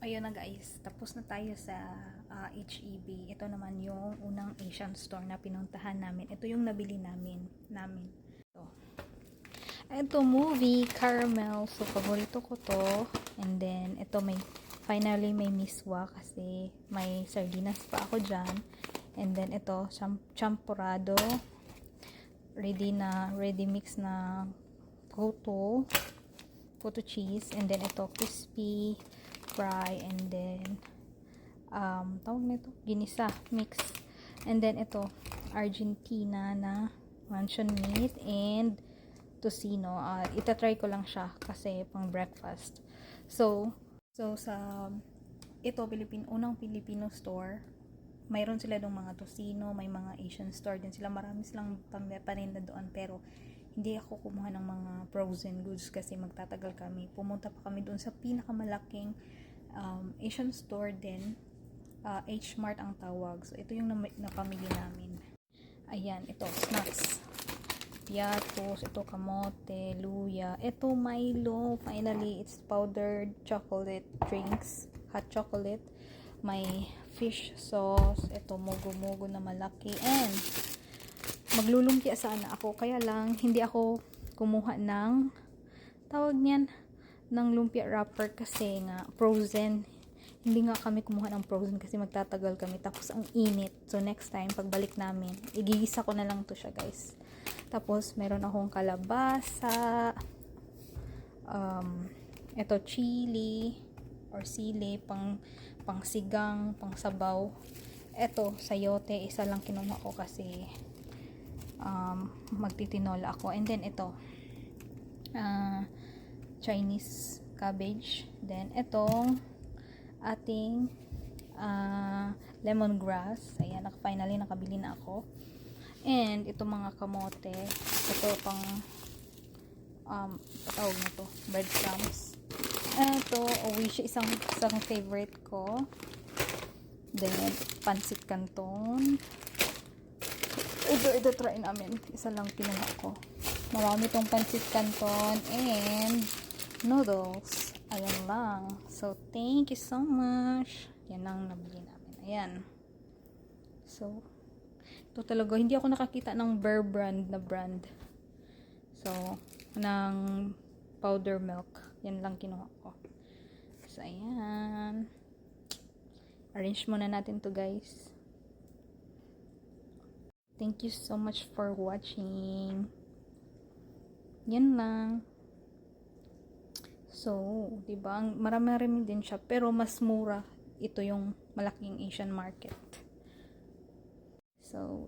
Ayun na guys, tapos na tayo sa HEB. Ito naman yung unang Asian store na pinuntahan namin. Ito yung nabili namin. Ito movie, caramel. So, paborito ko to. And then, ito finally may miswa kasi may sardinas pa ako dyan. And then, ito, champurrado. Ready mix na goto cheese. And then, ito, crispy fry, and then tawag nito ginisa mix, and then ito Argentina na luncheon meat and tocino. Itatry ko lang siya kasi pang breakfast. So sa ito unang Filipino store, mayroon sila dong mga tocino, may mga Asian store din sila, marami silang paninda doon, pero hindi ako kumuha ng mga frozen goods kasi magtatagal kami. Pumunta pa kami doon sa pinakamalaking Asian store din. H-Mart ang tawag. So, ito yung napamili namin. Ayan, ito, snacks. Piatos, ito kamote, luya. Ito Milo. Finally, it's powdered chocolate drinks. Hot chocolate. May fish sauce. Ito, mugo-mugo na malaki. And, maglulumpia sana ako. Kaya lang, hindi ako kumuha ng tawag niyan ng lumpia wrapper kasi nga frozen. Hindi nga kami kumuha ng frozen kasi magtatagal kami, tapos ang init. So next time pagbalik namin, igigisa ko na lang to siya guys. Tapos meron akong kalabasa, ito chili or sili pang sigang, pang sabaw. Ito sayote, isa lang kinuha ko kasi magtitinola ako. And then ito Chinese cabbage. Then, itong ating lemongrass. Ayan, finally nakabili na ako. And, itong mga kamote. Ito pang patawag na to, breadcrumbs. Ito, wish, isang favorite ko. Then, pancit canton. Ito try namin. Isa lang kinuha ko. Marami tong pancit canton and noodles. Ayan lang. So, thank you so much. Yan lang nabili namin. Ayan. So, ito talaga. Hindi ako nakakita ng Bear brand na brand. So, ng powder milk. Yan lang kinuha ko. So, ayan. Arrange muna natin to guys. Thank you so much for watching. Yan lang. So, diba, marami din siya, pero mas mura ito yung malaking Asian market. So,